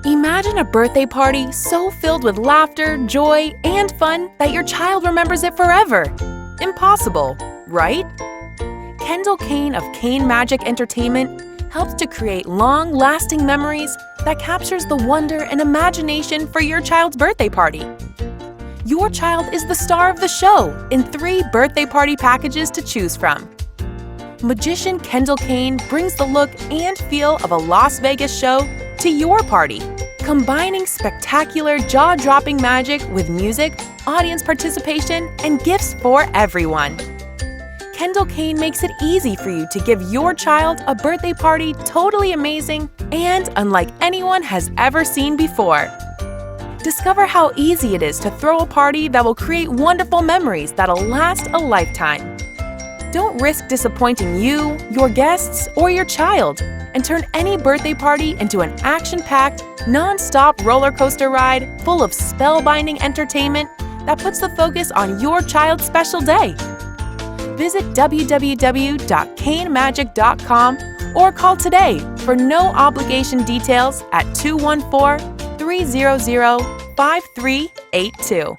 Imagine a birthday party so filled with laughter, joy, and fun that your child remembers it forever. Impossible, right? Kendal Kane of Kane Magic Entertainment helps to create long-lasting memories that captures the wonder and imagination for your child's birthday party. Your child is the star of the show in 3 birthday party packages to choose from. Magician Kendal Kane brings the look and feel of a Las Vegas show to your party, combining spectacular, jaw-dropping magic with music, audience participation, and gifts for everyone. Kendal Kane makes it easy for you to give your child a birthday party totally amazing and unlike anyone has ever seen before. Discover how easy it is to throw a party that will create wonderful memories that'll last a lifetime. Don't risk disappointing you, your guests, or your child, and turn any birthday party into an action-packed, non-stop roller coaster ride full of spellbinding entertainment that puts the focus on your child's special day. Visit www.kanemagic.com or call today for no-obligation details at 214-300-5382.